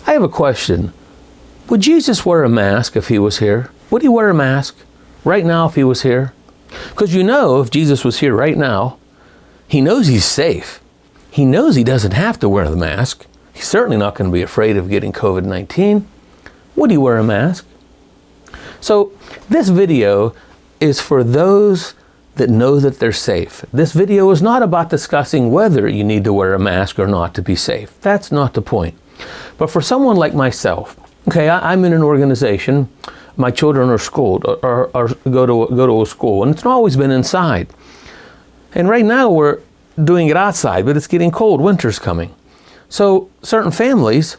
I have a question. Would Jesus wear a mask if he was here? Would he wear a mask right now if he was here? Because you know, if Jesus was here right now, he knows he's safe. He knows he doesn't have to wear the mask. He's certainly not going to be afraid of getting COVID-19. Would he wear a mask? So this video is for those that know that they're safe. This video is not about discussing whether you need to wear a mask or not to be safe. That's not the point. But for someone like myself, okay, I'm in an organization. My children are schooled, or go to a school, and it's always been inside. And right now we're doing it outside, but it's getting cold. Winter's coming. So certain families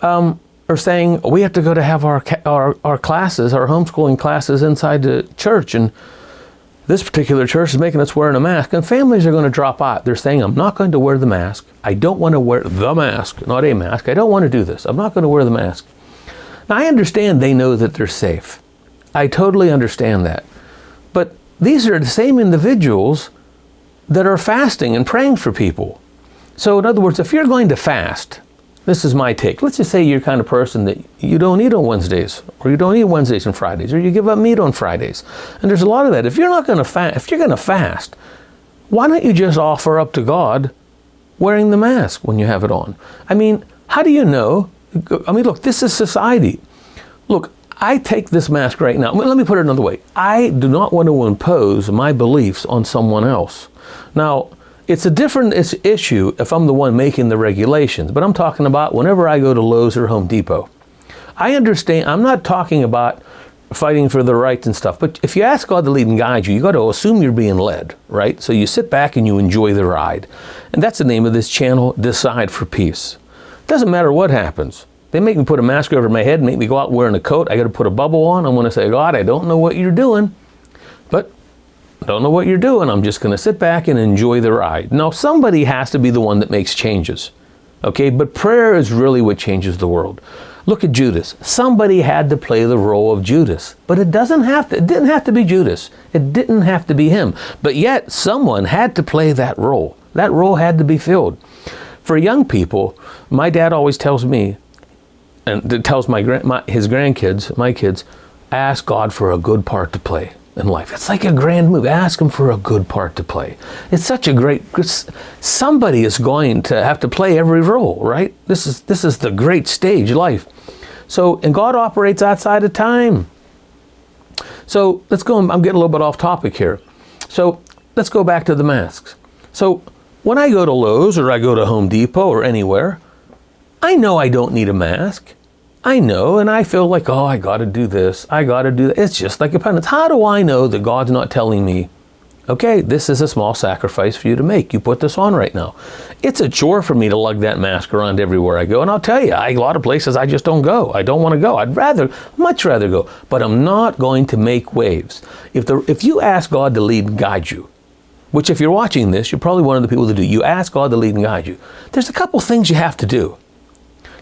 are saying, we have to go to have our classes, our homeschooling classes inside the church. And this particular church is making us wear a mask. And families are going to drop out. They're saying, I'm not going to wear the mask. I don't want to wear the mask, not a mask. I don't want to do this. I'm not going to wear the mask. Now, I understand they know that they're safe. I totally understand that. But these are the same individuals that are fasting and praying for people. So in other words, if you're going to fast, this is my take. Let's just say you're the kind of person that you don't eat on Wednesdays, or you don't eat Wednesdays and Fridays, or you give up meat on Fridays. And there's a lot of that. If you're not going to fast, if you're going to fast, why don't you just offer up to God wearing the mask when you have it on? I mean, how do you know? I mean, look, this is society. Look, I take this mask right now. Let me put it another way. I do not want to impose my beliefs on someone else. Now, it's a different issue if I'm the one making the regulations, but I'm talking about whenever I go to Lowe's or Home Depot. I understand, I'm not talking about fighting for the rights and stuff, but if you ask God to lead and guide you, you got to assume you're being led, right? So you sit back and you enjoy the ride. And that's the name of this channel, Decide for Peace. It doesn't matter what happens. They make me put a mask over my head and make me go out wearing a coat. I got to put a bubble on. I'm going to say, God, I don't know what you're doing, but I don't know what you're doing. I'm just going to sit back and enjoy the ride. Now, somebody has to be the one that makes changes, okay? But prayer is really what changes the world. Look at Judas. Somebody had to play the role of Judas, but it didn't have to be Judas. It didn't have to be him. But yet, someone had to play that role. That role had to be filled. For young people, my dad always tells me, and tells his grandkids, my kids, ask God for a good part to play in life. It's like a grand move. Ask him for a good part to play. It's such a great, somebody is going to have to play every role, right? This is the great stage life. So, and God operates outside of time. So let's go, I'm getting a little bit off topic here. So let's go back to the masks. So when I go to Lowe's or I go to Home Depot or anywhere, I know I don't need a mask. I know, and I feel like, oh, I got to do this. I got to do that. It's just like a penance. How do I know that God's not telling me, okay, this is a small sacrifice for you to make. You put this on right now. It's a chore for me to lug that mask around everywhere I go. And I'll tell you, a lot of places I just don't go. I don't want to go. I'd much rather go. But I'm not going to make waves. If you ask God to lead and guide you, which if you're watching this, you're probably one of the people that do. You ask God to lead and guide you. There's a couple things you have to do.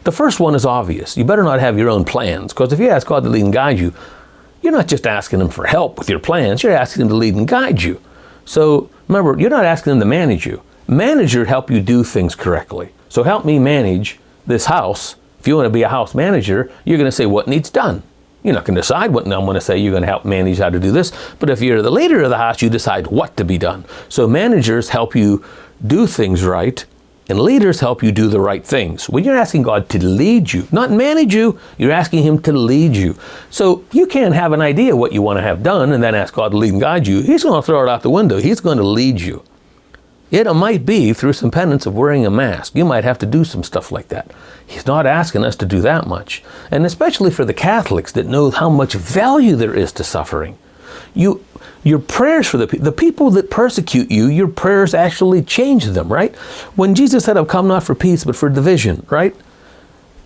The first one is obvious. You better not have your own plans, because if you ask God to lead and guide you, you're not just asking him for help with your plans, you're asking him to lead and guide you. So remember, you're not asking him to manage you. Managers help you do things correctly. So help me manage this house. If you want to be a house manager, you're going to say what needs done. You're not going to decide what I'm going to say. You're going to help manage how to do this. But if you're the leader of the house, you decide what to be done. So managers help you do things right, and leaders help you do the right things. When you're asking God to lead you, not manage you, you're asking him to lead you. So you can't have an idea what you want to have done and then ask God to lead and guide you. He's going to throw it out the window. He's going to lead you. It might be through some penance of wearing a mask. You might have to do some stuff like that. He's not asking us to do that much. And especially for the Catholics that know how much value there is to suffering. Your prayers for the people that persecute you, your prayers actually change them, right? When Jesus said, I've come not for peace, but for division, right?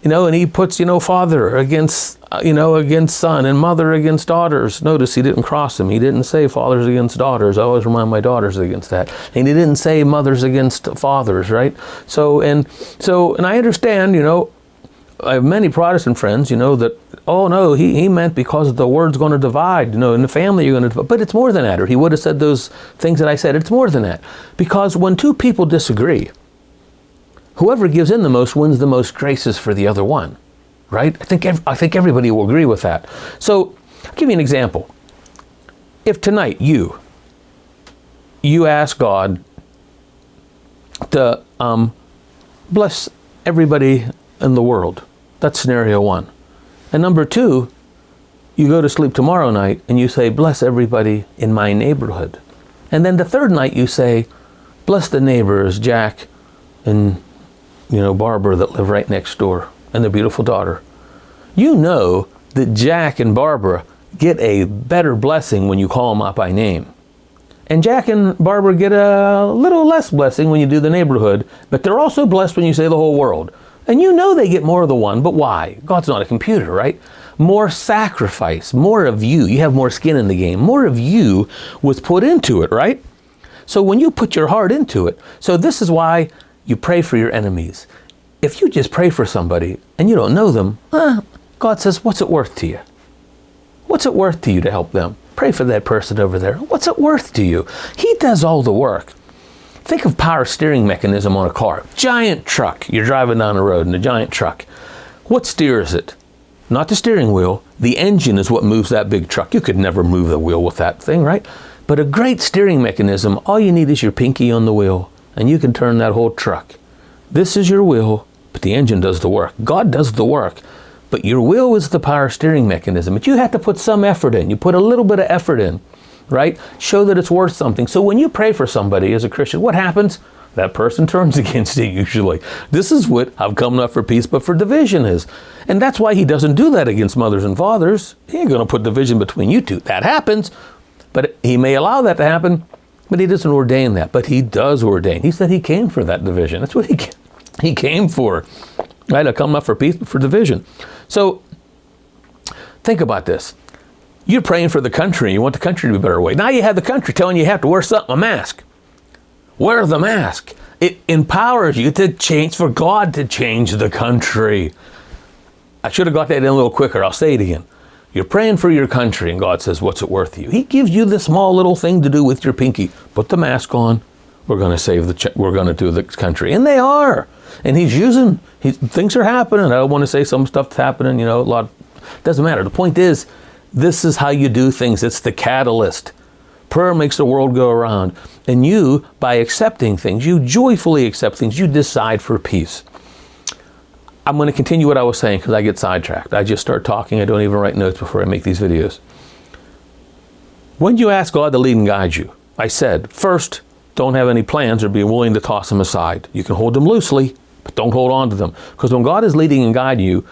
And he puts, father against, against son and mother against daughters. Notice he didn't cross them. He didn't say fathers against daughters. I always remind my daughters against that. And he didn't say mothers against fathers, right? So I understand, I have many Protestant friends, that, oh no, he meant because the word's going to divide, in the family you're going to divide. But it's more than that. Or he would have said those things that I said. It's more than that. Because when two people disagree, Whoever gives in the most wins the most graces for the other one, right? I think everybody will agree with that. So I'll give you an example. If tonight you ask God to bless everybody in the world, that's scenario one. And number two, you go to sleep tomorrow night and you say, bless everybody in my neighborhood. And then the third night you say, bless the neighbors, Jack and Barbara that live right next door and their beautiful daughter. You know that Jack and Barbara get a better blessing when you call them out by name. And Jack and Barbara get a little less blessing when you do the neighborhood, but they're also blessed when you say the whole world. And you know they get more of the one, but why? God's not a computer, right? More sacrifice, more of you. You have more skin in the game. More of you was put into it, right? So when you put your heart into it, so this is why you pray for your enemies. If you just pray for somebody and you don't know them, God says, what's it worth to you? What's it worth to you to help them? Pray for that person over there. What's it worth to you? He does all the work. Think of power steering mechanism on a car. Giant truck. You're driving down the road in a giant truck. What steers it? Not the steering wheel. The engine is what moves that big truck. You could never move the wheel with that thing, right? But a great steering mechanism, all you need is your pinky on the wheel, and you can turn that whole truck. This is your wheel, but the engine does the work. God does the work, but your will is the power steering mechanism. But you have to put some effort in. You put a little bit of effort in, right? Show that it's worth something. So when you pray for somebody as a Christian, what happens? That person turns against you usually. This is what I've come not for peace but for division is. And that's why he doesn't do that against mothers and fathers. He ain't going to put division between you two. That happens, but he may allow that to happen, but he doesn't ordain that. But he does ordain. He said he came for that division. That's what he came for. Right? I come not for peace but for division. So think about this. You're praying for the country. You want the country to be a better way. Now you have the country telling you have to wear something, a mask. Wear the mask. It empowers you to change, for God to change the country. I should have got that in a little quicker. I'll say it again. You're praying for your country, and God says, what's it worth to you? He gives you the small little thing to do with your pinky. Put the mask on. We're going to save we're going to do the country. And they are. And things are happening. I don't want to say some stuff's happening, a lot. Doesn't matter. The point is, this is how you do things. It's the catalyst. Prayer makes the world go around. And you, by accepting things, you joyfully accept things, you decide for peace. I'm going to continue what I was saying because I get sidetracked. I just start talking. I don't even write notes before I make these videos. When you ask God to lead and guide you, I said, first, don't have any plans or be willing to toss them aside. You can hold them loosely, but don't hold on to them. Because when God is leading and guiding you,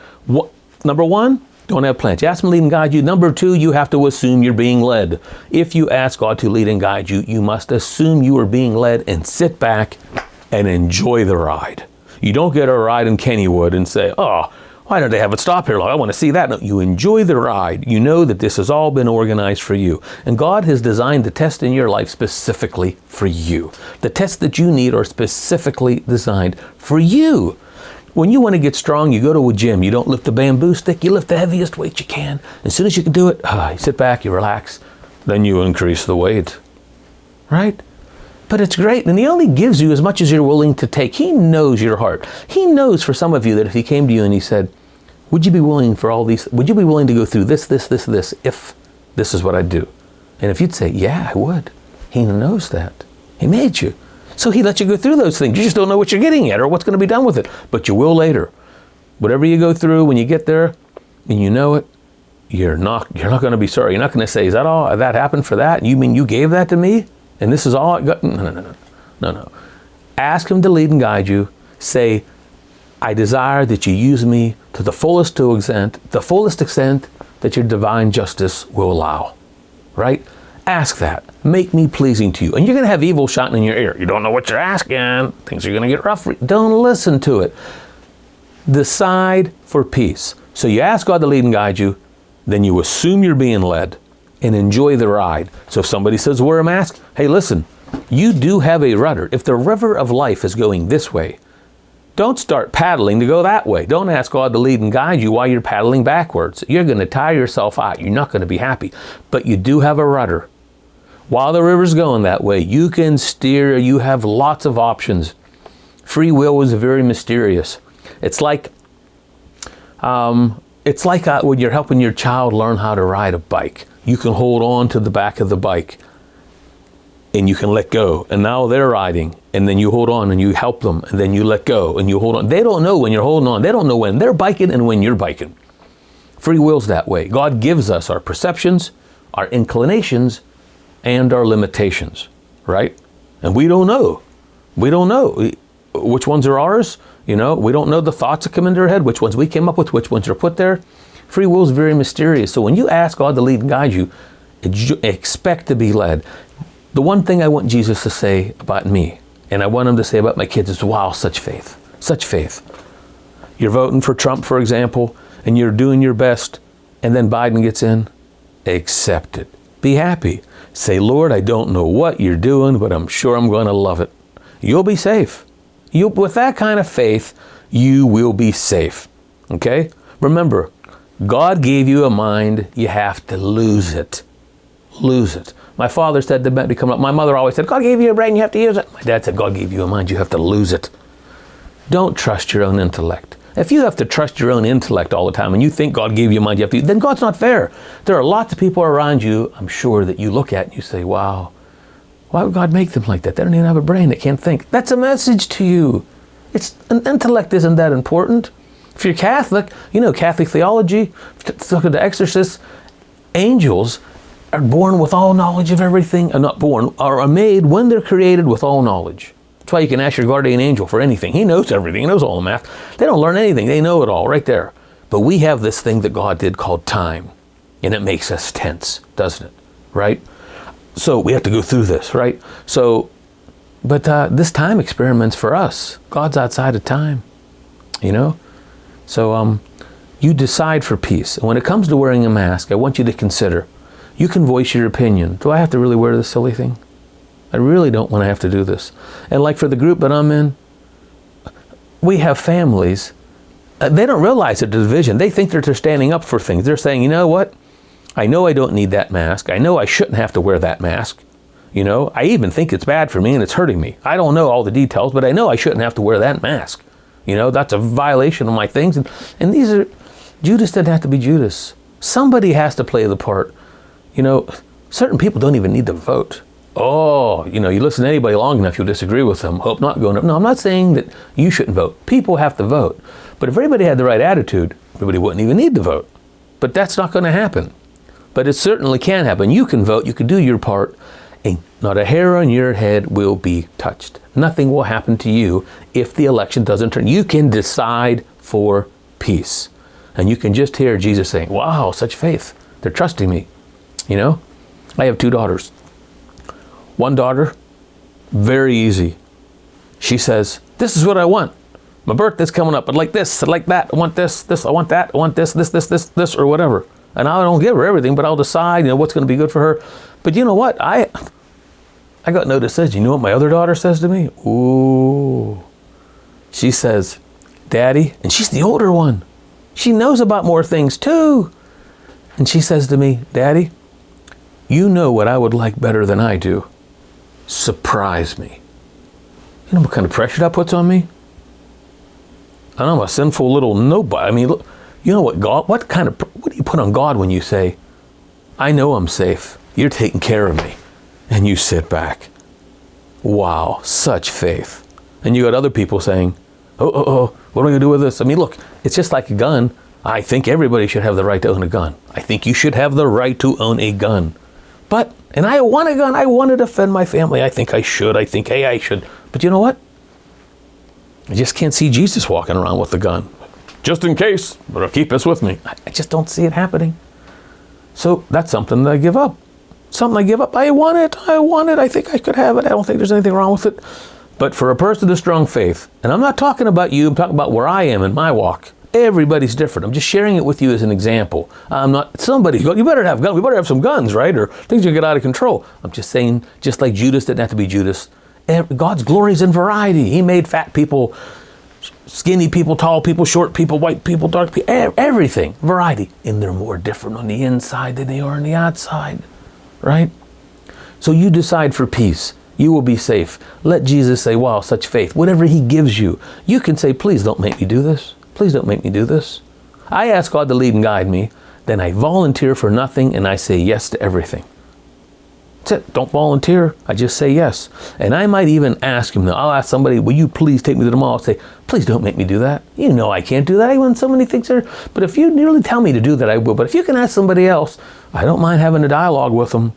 number one, don't have plans. You ask him to lead and guide you. Number two, you have to assume you're being led. If you ask God to lead and guide you, you must assume you are being led and sit back and enjoy the ride. You don't get a ride in Kennywood and say, oh, why don't they have it stop here? I want to see that. No, you enjoy the ride. You know that this has all been organized for you. And God has designed the test in your life specifically for you. The tests that you need are specifically designed for you. When you want to get strong, you go to a gym. You don't lift the bamboo stick. You lift the heaviest weight you can. As soon as you can do it, you sit back, you relax. Then you increase the weight. Right? But it's great. And he only gives you as much as you're willing to take. He knows your heart. He knows for some of you that if he came to you and he said, would you be willing for all these? Would you be willing to go through this, if this is what I do? And if you'd say, yeah, I would. He knows that. He made you. So he lets you go through those things. You just don't know what you're getting at or what's going to be done with it. But you will later. Whatever you go through, when you get there and you know it, you're not going to be sorry. You're not going to say, is that all that happened for that? You mean you gave that to me? And this is all I got? No. Ask him to lead and guide you. Say, I desire that you use me to the fullest extent that your divine justice will allow. Right? Ask that. Make me pleasing to you. And you're going to have evil shouting in your ear. You don't know what you're asking. Things are going to get rough. Don't listen to it. Decide for peace. So you ask God to lead and guide you. Then you assume you're being led and enjoy the ride. So if somebody says, wear a mask, hey, listen, you do have a rudder. If the river of life is going this way, don't start paddling to go that way. Don't ask God to lead and guide you while you're paddling backwards. You're going to tire yourself out. You're not going to be happy. But you do have a rudder. While the river's going that way, you can steer. You have lots of options. Free will is very mysterious. It's like when you're helping your child learn how to ride a bike. You can hold on to the back of the bike and you can let go. And now they're riding, and then you hold on and you help them, and then you let go and you hold on. They don't know when you're holding on. They don't know when they're biking and when you're biking. Free will's that way. God gives us our perceptions, our inclinations, and our limitations, right? And we don't know. We don't know which ones are ours. We don't know the thoughts that come into our head, which ones we came up with, which ones are put there. Free will is very mysterious. So when you ask God to lead and guide you, expect to be led. The one thing I want Jesus to say about me, and I want him to say about my kids, is, wow, such faith, such faith. You're voting for Trump, for example, and you're doing your best, and then Biden gets in. Accept it. Be happy. Say, Lord, I don't know what you're doing, but I'm sure I'm going to love it. You'll be safe. With that kind of faith, you will be safe. Okay? Remember, God gave you a mind. You have to lose it. Lose it. My father said to come up. My mother always said, God gave you a brain, you have to use it. My dad said, God gave you a mind, you have to lose it. Don't trust your own intellect. If you have to trust your own intellect all the time and you think God gave you a mind, then God's not fair. There are lots of people around you, I'm sure, that you look at and you say, wow, why would God make them like that? They don't even have a brain, they can't think. That's a message to you. An intellect isn't that important. If you're Catholic, Catholic theology, look at the exorcists, angels are born with all knowledge of everything, are made when they're created with all knowledge. That's why you can ask your guardian angel for anything. He knows everything. He knows all the math. They don't learn anything. They know it all right there. But we have this thing that God did called time, and it makes us tense, doesn't it? Right? So we have to go through this, right? But this time experiment's for us. God's outside of time, So you decide for peace. And when it comes to wearing a mask, I want you to consider, you can voice your opinion. Do I have to really wear this silly thing? I really don't want to have to do this. And like for the group that I'm in, we have families. They don't realize the division. They think that they're standing up for things. They're saying, you know what? I know I don't need that mask. I know I shouldn't have to wear that mask. I even think it's bad for me and it's hurting me. I don't know all the details, but I know I shouldn't have to wear that mask. That's a violation of my things. And these are, Judas didn't have to be Judas. Somebody has to play the part. Certain people don't even need to vote. You listen to anybody long enough, you'll disagree with them. Hope not going up. No, I'm not saying that you shouldn't vote. People have to vote. But if everybody had the right attitude, everybody wouldn't even need to vote. But that's not going to happen. But it certainly can happen. You can vote, you can do your part, and not a hair on your head will be touched. Nothing will happen to you if the election doesn't turn. You can decide for peace. And you can just hear Jesus saying, wow, such faith. They're trusting me. I have 2 daughters. One daughter, very easy. She says, this is what I want. My birthday's coming up. I'd like this, I'd like that. I want this, I want that. I want this, or whatever. And I don't give her everything, but I'll decide, what's going to be good for her. But you know what? I got no decision. You know what my other daughter says to me? Ooh. She says, Daddy, and she's the older one. She knows about more things too. And she says to me, Daddy, you know what I would like better than I do. Surprise me. You know what kind of pressure that puts on me? I'm a sinful little nobody. I mean, look, you know what what do you put on God when you say, I know I'm safe. You're taking care of me. And you sit back. Wow, such faith. And you got other people saying, what am I going to do with this? I mean, look, it's just like a gun. I think everybody should have the right to own a gun. I think you should have the right to own a gun. And I want a gun. I want to defend my family. I think I should. I think, hey, I should. But you know what? I just can't see Jesus walking around with a gun. Just in case, but I'll keep this with me. I just don't see it happening. So that's something that I give up. Something I give up. I want it. I think I could have it. I don't think there's anything wrong with it. But for a person of strong faith, and I'm not talking about you, I'm talking about where I am in my walk. Everybody's different. I'm just sharing it with you as an example. I'm not somebody, you better have guns. We better have some guns, right? Or things will get out of control. I'm just saying, just like Judas didn't have to be Judas, God's glory is in variety. He made fat people, skinny people, tall people, short people, white people, dark people, everything, variety. And they're more different on the inside than they are on the outside, right? So you decide for peace. You will be safe. Let Jesus say, wow, such faith. Whatever he gives you, you can say, please don't make me do this. Please don't make me do this. I ask God to lead and guide me. Then I volunteer for nothing and I say yes to everything. That's it. Don't volunteer. I just say yes. And I might even ask him. Now, I'll ask somebody, will you please take me to the mall? I'll say, please don't make me do that. You know I can't do that. I want so many things there. But if you really tell me to do that, I will. But if you can ask somebody else, I don't mind having a dialogue with them.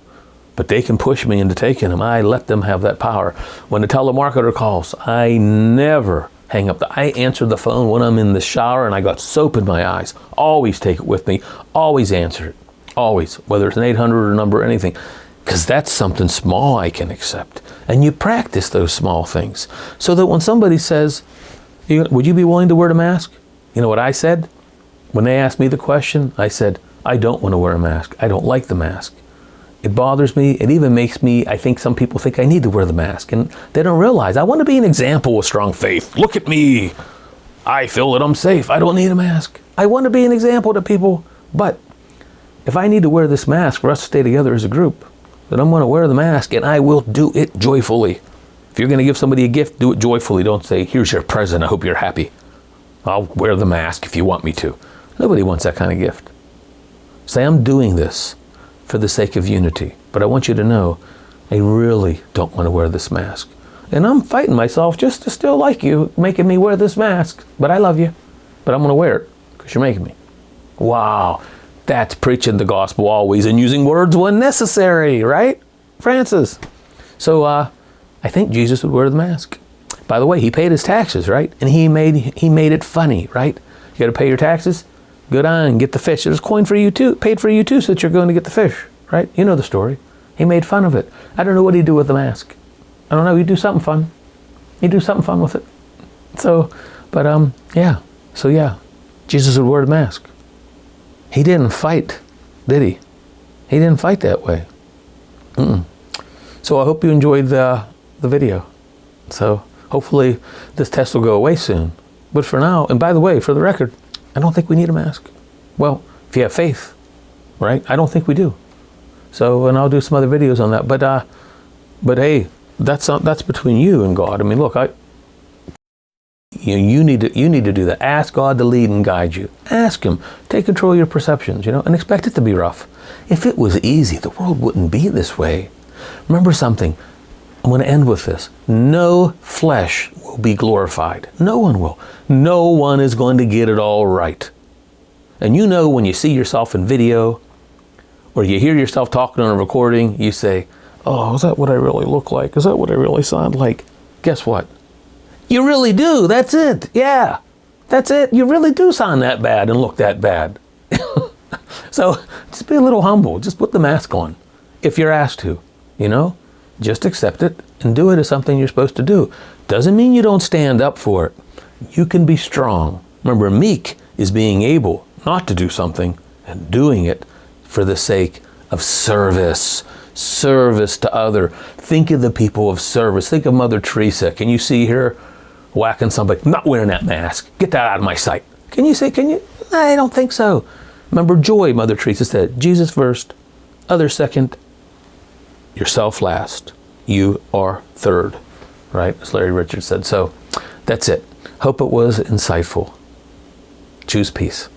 But they can push me into taking them. I let them have that power. When the telemarketer calls, I never hang up. I answer the phone when I'm in the shower and I got soap in my eyes. Always take it with me. Always answer it. Always. Whether it's an 800 number or anything. Because that's something small I can accept. And you practice those small things. So that when somebody says, would you be willing to wear a mask? You know what I said? When they asked me the question, I said, I don't want to wear a mask. I don't like the mask. It bothers me. It even makes me, I think some people think I need to wear the mask. And they don't realize I want to be an example of strong faith. Look at me. I feel that I'm safe. I don't need a mask. I want to be an example to people. But if I need to wear this mask for us to stay together as a group, then I'm going to wear the mask and I will do it joyfully. If you're going to give somebody a gift, do it joyfully. Don't say, here's your present. I hope you're happy. I'll wear the mask if you want me to. Nobody wants that kind of gift. Say, I'm doing this for the sake of unity. But I want you to know, I really don't want to wear this mask. And I'm fighting myself just to still like you, making me wear this mask. But I love you. But I'm going to wear it because you're making me. Wow. That's preaching the gospel always and using words when necessary, right, Francis? So I think Jesus would wear the mask. By the way, he paid his taxes, right? And he made it funny, right? You got to pay your taxes. Go down and get the fish. There's a coin for you too, paid for you too, so that you're going to get the fish, right? You know the story. He made fun of it. I don't know what he'd do with the mask. I don't know. He'd do something fun. He'd do something fun with it. So, but yeah. So yeah, Jesus would wear the mask. He didn't fight, did he? He didn't fight that way. So I hope you enjoyed the video. So hopefully this test will go away soon. But for now, and by the way, for the record, I don't think we need a mask. Well, if you have faith, right? I don't think we do. So, and I'll do some other videos on that. But hey, that's between you and God. I mean, look, you need to do that. Ask God to lead and guide you. Ask him. Take control of your perceptions, and expect it to be rough. If it was easy, the world wouldn't be this way. Remember something. I'm going to end with this. No flesh will be glorified. No one will. No one is going to get it all right. And when you see yourself in video or you hear yourself talking on a recording, you say, oh, is that what I really look like? Is that what I really sound like? Guess what? You really do. That's it. Yeah, that's it. You really do sound that bad and look that bad. So just be a little humble. Just put the mask on if you're asked to, Just accept it and do it as something you're supposed to do. Doesn't mean you don't stand up for it. You can be strong. Remember, meek is being able not to do something and doing it for the sake of service. Service to other. Think of the people of service. Think of Mother Teresa. Can you see her whacking somebody? I'm not wearing that mask. Get that out of my sight. Can you? I don't think so. Remember, joy, Mother Teresa said, Jesus first, others second, yourself last. You are third, right? As Larry Richards said. So that's it. Hope it was insightful. Choose peace.